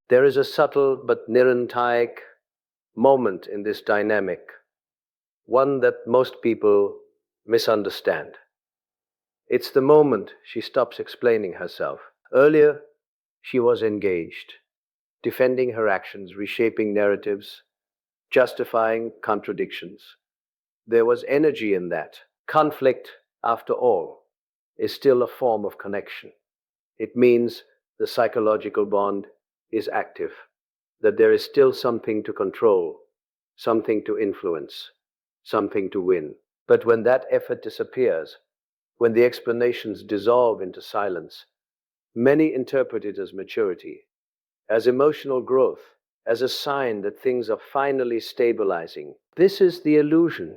There is a subtle but nirantaic moment in this dynamic, one that most people misunderstand. It's the moment she stops explaining herself. Earlier, she was engaged, defending her actions, reshaping narratives, justifying contradictions. There was energy in that. Conflict, after all, is still a form of connection. It means the psychological bond is active, that there is still something to control, something to influence, something to win. But when that effort disappears, when the explanations dissolve into silence, many interpret it as maturity, as emotional growth, as a sign that things are finally stabilizing. This is the illusion.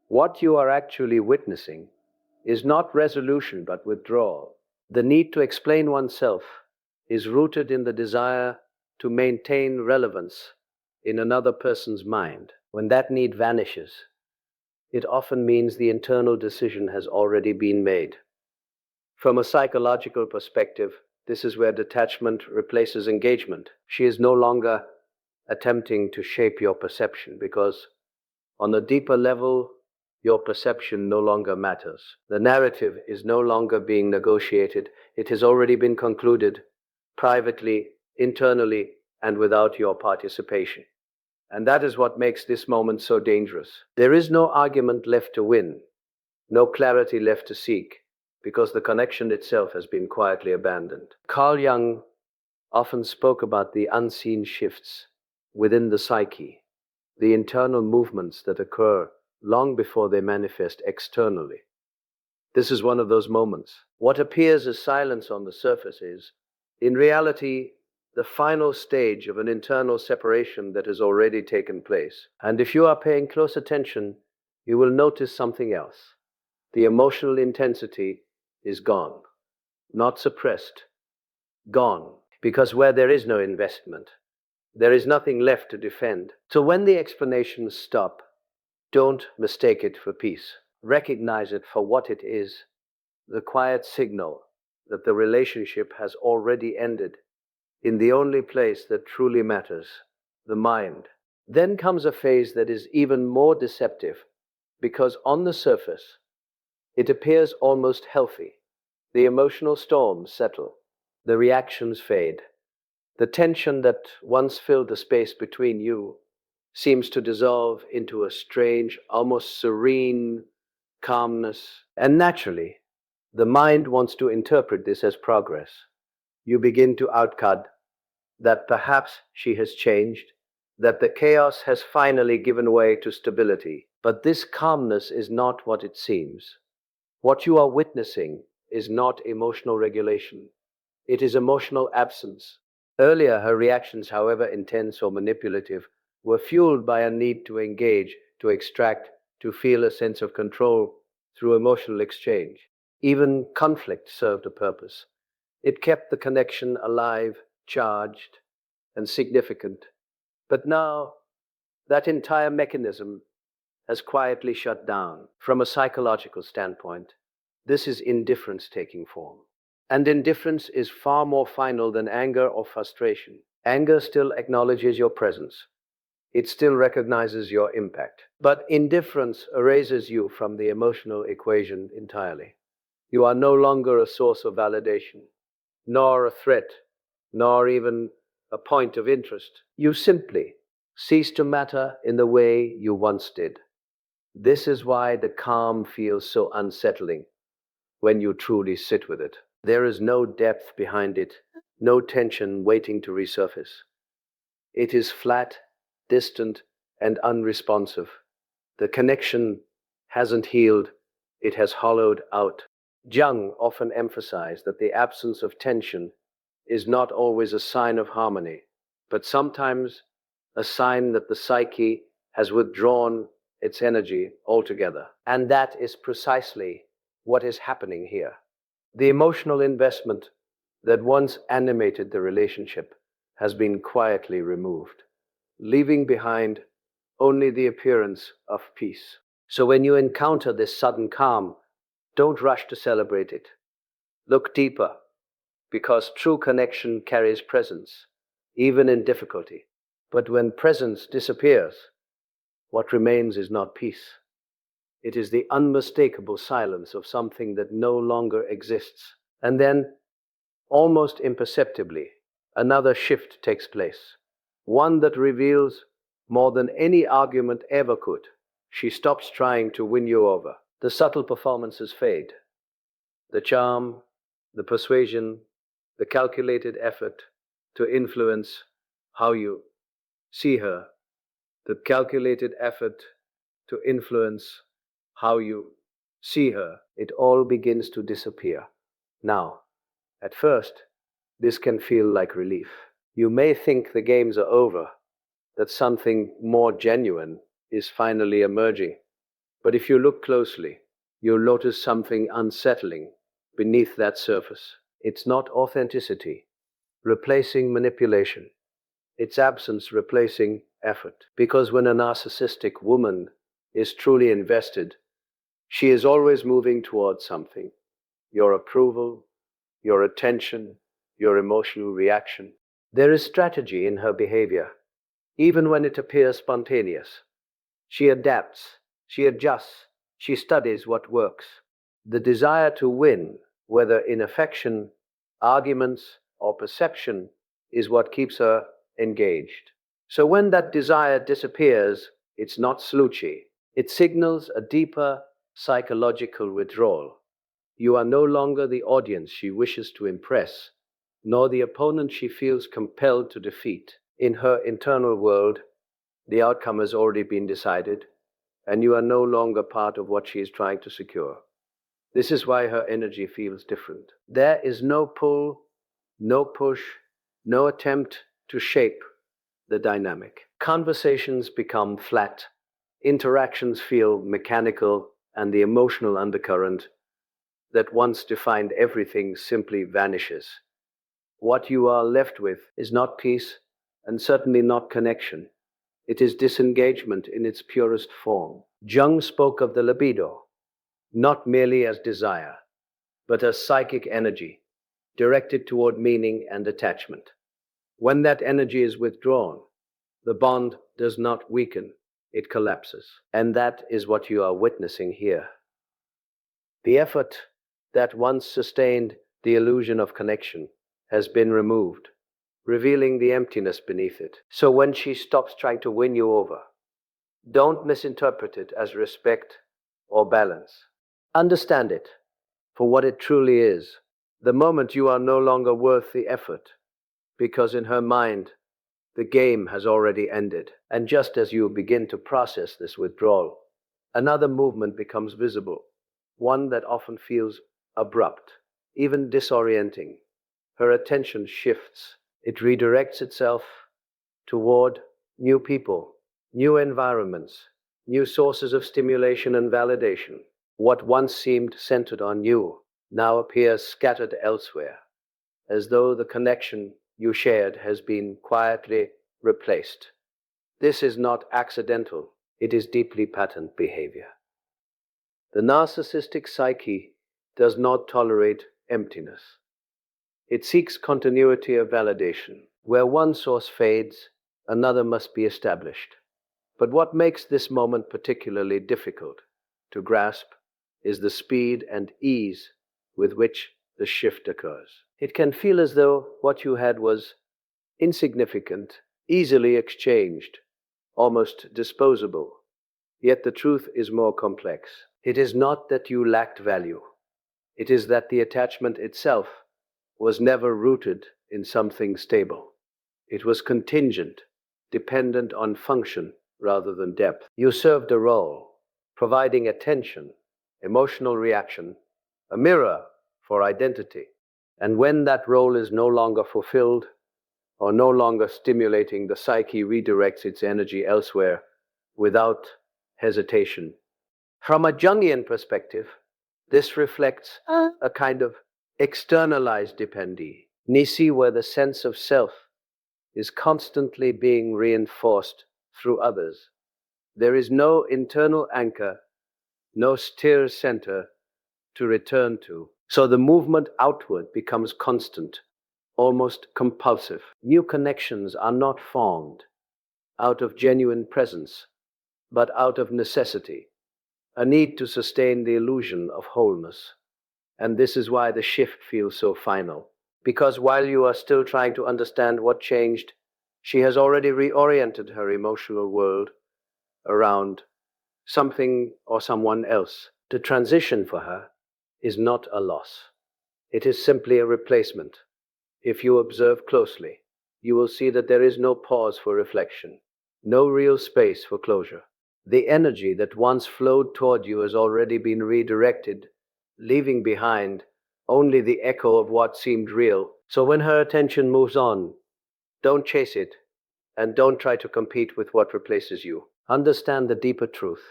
What you are actually witnessing is not resolution but withdrawal. The need to explain oneself is rooted in the desire to maintain relevance in another person's mind. When that need vanishes, it often means the internal decision has already been made. From a psychological perspective, this is where detachment replaces engagement. She is no longer attempting to shape your perception because, on a deeper level, your perception no longer matters. The narrative is no longer being negotiated. It has already been concluded, privately, internally, and without your participation. And that is what makes this moment so dangerous. There is no argument left to win, no clarity left to seek, because the connection itself has been quietly abandoned. Carl Jung often spoke about the unseen shifts within the psyche, the internal movements that occur long before they manifest externally. This is one of those moments. What appears as silence on the surface is, in reality, the final stage of an internal separation that has already taken place. And if you are paying close attention, you will notice something else. The emotional intensity is gone, not suppressed, gone, because where there is no investment, there is nothing left to defend. So when the explanations stop, don't mistake it for peace. Recognize it for what it is, the quiet signal that the relationship has already ended in the only place that truly matters, the mind. Then comes a phase that is even more deceptive, because on the surface, it appears almost healthy. The emotional storms settle, the reactions fade. The tension that once filled the space between you seems to dissolve into a strange, almost serene calmness. And naturally, the mind wants to interpret this as progress. You begin to outcud that perhaps she has changed, that the chaos has finally given way to stability. But this calmness is not what it seems. What you are witnessing is not emotional regulation. It is emotional absence. Earlier, her reactions, however intense or manipulative, were fueled by a need to engage, to extract, to feel a sense of control through emotional exchange. Even conflict served a purpose. It kept the connection alive, charged, and significant. But now, that entire mechanism has quietly shut down. From a psychological standpoint, this is indifference taking form. And indifference is far more final than anger or frustration. Anger still acknowledges your presence. It still recognizes your impact. But indifference erases you from the emotional equation entirely. You are no longer a source of validation, nor a threat, nor even a point of interest. You simply cease to matter in the way you once did. This is why the calm feels so unsettling when you truly sit with it. There is no depth behind it, no tension waiting to resurface. It is flat, distant, and unresponsive. The connection hasn't healed, it has hollowed out. Jung often emphasized that the absence of tension is not always a sign of harmony, but sometimes a sign that the psyche has withdrawn its energy altogether. And that is precisely what is happening here. The emotional investment that once animated the relationship has been quietly removed, leaving behind only the appearance of peace. So when you encounter this sudden calm, don't rush to celebrate it. Look deeper, because true connection carries presence. even in difficulty. But when presence disappears, what remains is not peace. It is the unmistakable silence of something that no longer exists. And then, almost imperceptibly, another shift takes place, one that reveals more than any argument ever could. She stops trying to win you over. The subtle performances fade. The charm, the persuasion, the calculated effort to influence how you see her, the calculated effort to influence how you see her, it all begins to disappear. Now, at first, this can feel like relief. You may think the games are over, that something more genuine is finally emerging. But if you look closely, you'll notice something unsettling beneath that surface. It's not authenticity replacing manipulation, it's absence replacing effort. Because when a narcissistic woman is truly invested, she is always moving towards something: your approval, your attention, your emotional reaction. There is strategy in her behavior, even when it appears spontaneous. She adapts, she adjusts, she studies what works. The desire to win, whether in affection, arguments, or perception, is what keeps her engaged. So when that desire disappears, it's not slouchy. It signals a deeper psychological withdrawal. You are no longer the audience she wishes to impress, nor the opponent she feels compelled to defeat. In her internal world, the outcome has already been decided, and you are no longer part of what she is trying to secure. This is why her energy feels different. There is no pull, no push, no attempt to shape the dynamic. Conversations become flat, interactions feel mechanical, and the emotional undercurrent that once defined everything simply vanishes. What you are left with is not peace, and certainly not connection. It is disengagement in its purest form. Jung spoke of the libido, not merely as desire, but as psychic energy, directed toward meaning and attachment. When that energy is withdrawn, the bond does not weaken, it collapses. And that is what you are witnessing here. The effort that once sustained the illusion of connection has been removed, revealing the emptiness beneath it. So when she stops trying to win you over, don't misinterpret it as respect or balance. Understand it for what it truly is. The moment you are no longer worth the effort, because in her mind, the game has already ended. And just as you begin to process this withdrawal, another movement becomes visible, one that often feels abrupt, even disorienting. Her attention shifts. It redirects itself toward new people, new environments, new sources of stimulation and validation. What once seemed centered on you now appears scattered elsewhere, as though the connection you shared has been quietly replaced. This is not accidental, it is deeply patterned behavior. The narcissistic psyche does not tolerate emptiness. It seeks continuity of validation. Where one source fades, another must be established. But what makes this moment particularly difficult to grasp is the speed and ease with which the shift occurs. It can feel as though what you had was insignificant, easily exchanged, almost disposable. Yet the truth is more complex. It is not that you lacked value. It is that the attachment itself was never rooted in something stable. It was contingent, dependent on function rather than depth. You served a role, providing attention, emotional reaction, a mirror for identity. And when that role is no longer fulfilled, or no longer stimulating, the psyche redirects its energy elsewhere without hesitation. From a Jungian perspective, this reflects a kind of externalized dependee, nisi, where the sense of self is constantly being reinforced through others. There is no internal anchor, no steer center to return to. So the movement outward becomes constant, almost compulsive. New connections are not formed out of genuine presence, but out of necessity, a need to sustain the illusion of wholeness. And this is why the shift feels so final. Because while you are still trying to understand what changed, she has already reoriented her emotional world around something or someone else. The transition for her is not a loss. It is simply a replacement. If you observe closely, you will see that there is no pause for reflection, no real space for closure. The energy that once flowed toward you has already been redirected, leaving behind only the echo of what seemed real. So when her attention moves on, don't chase it and don't try to compete with what replaces you. Understand the deeper truth.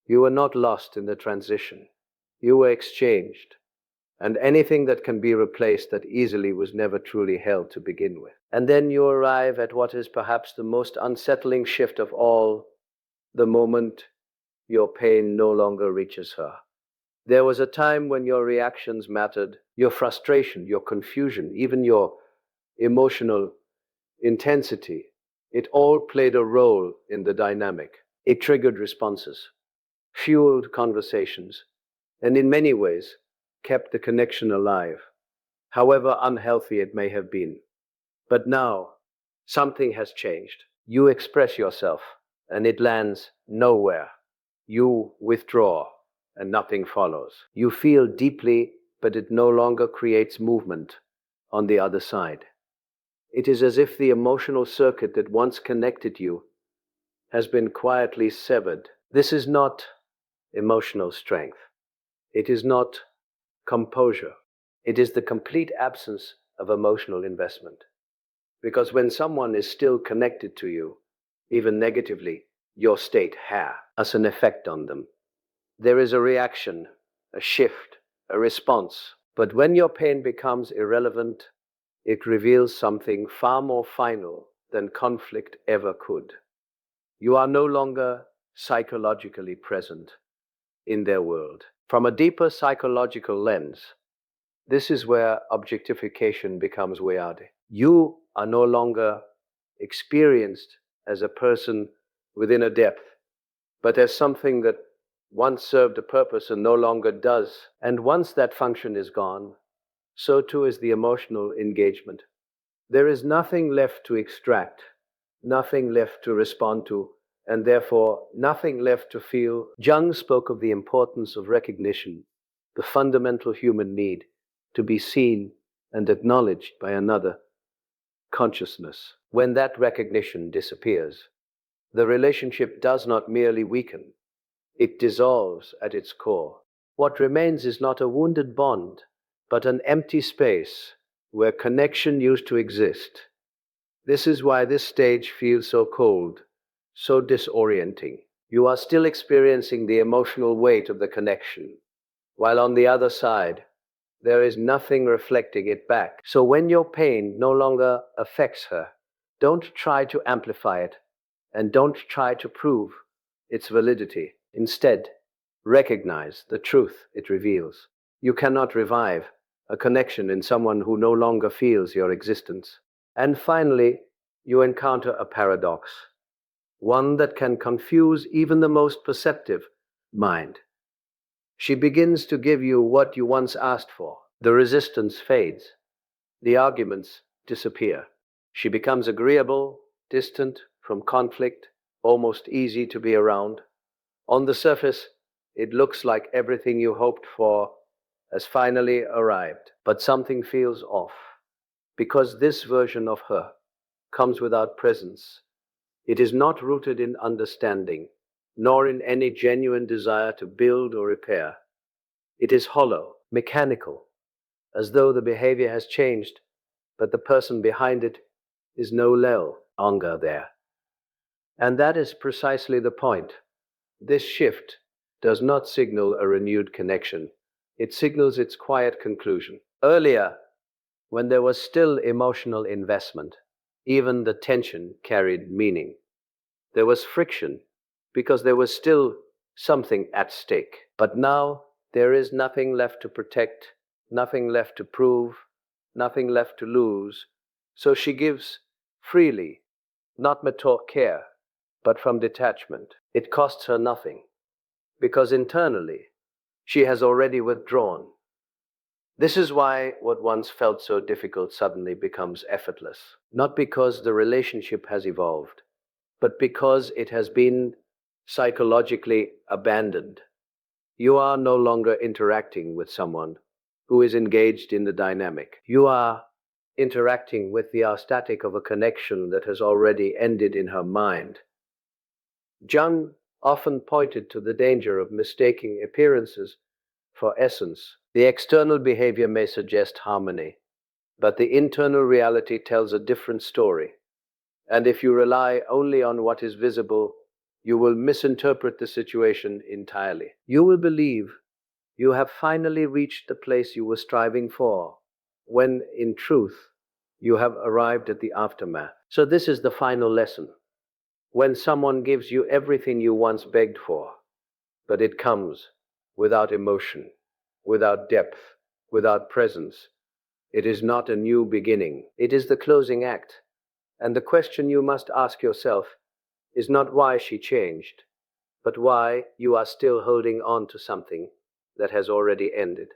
You were not lost in the transition. You were exchanged. And anything that can be replaced that easily was never truly held to begin with. And then you arrive at what is perhaps the most unsettling shift of all, the moment your pain no longer reaches her. There was a time when your reactions mattered, your frustration, your confusion, even your emotional intensity. It all played a role in the dynamic. It triggered responses, fueled conversations, and in many ways kept the connection alive, however unhealthy it may have been. But now, something has changed. You express yourself, and it lands nowhere. You withdraw, and nothing follows. You feel deeply, but it no longer creates movement on the other side. It is as if the emotional circuit that once connected you has been quietly severed. This is not emotional strength. It is not composure. It is the complete absence of emotional investment. Because when someone is still connected to you, even negatively, your state has an effect on them. There is a reaction, a shift, a response. But when your pain becomes irrelevant, it reveals something far more final than conflict ever could. You are no longer psychologically present in their world. From a deeper psychological lens, this is where objectification becomes weird. You are no longer experienced as a person within a depth, but as something that once served a purpose and no longer does. And once that function is gone, so too is the emotional engagement. There is nothing left to extract, nothing left to respond to, and therefore nothing left to feel. Jung spoke of the importance of recognition, the fundamental human need to be seen and acknowledged by another consciousness. When that recognition disappears, the relationship does not merely weaken, it dissolves at its core. What remains is not a wounded bond, but an empty space where connection used to exist. This is why this stage feels so cold, so disorienting. You are still experiencing the emotional weight of the connection, while on the other side, there is nothing reflecting it back. So when your pain no longer affects her, don't try to amplify it, and don't try to prove its validity. Instead, recognize the truth it reveals. You cannot revive a connection in someone who no longer feels your existence. And finally, you encounter a paradox, one that can confuse even the most perceptive mind. She begins to give you what you once asked for. The resistance fades. The arguments disappear. She becomes agreeable, distant from conflict, almost easy to be around. On the surface, it looks like everything you hoped for has finally arrived. But something feels off, because this version of her comes without presence. It is not rooted in understanding, nor in any genuine desire to build or repair. It is hollow, mechanical, as though the behavior has changed, but the person behind it is no longer there. And that is precisely the point. This shift does not signal a renewed connection. It signals its quiet conclusion. Earlier, when there was still emotional investment, even the tension carried meaning. There was friction because there was still something at stake. But now there is nothing left to protect, nothing left to prove, nothing left to lose, so she gives freely, not with care, but from detachment. It costs her nothing, because internally she has already withdrawn. This is why what once felt so difficult suddenly becomes effortless. Not because the relationship has evolved, but because it has been psychologically abandoned. You are no longer interacting with someone who is engaged in the dynamic. You are interacting with the static of a connection that has already ended in her mind. Jung often pointed to the danger of mistaking appearances for essence. The external behavior may suggest harmony, but the internal reality tells a different story. And if you rely only on what is visible, you will misinterpret the situation entirely. You will believe you have finally reached the place you were striving for, when in truth, you have arrived at the aftermath. So, this is the final lesson. When someone gives you everything you once begged for, but it comes without emotion, without depth, without presence, it is not a new beginning. It is the closing act. And the question you must ask yourself is not why she changed, but why you are still holding on to something that has already ended.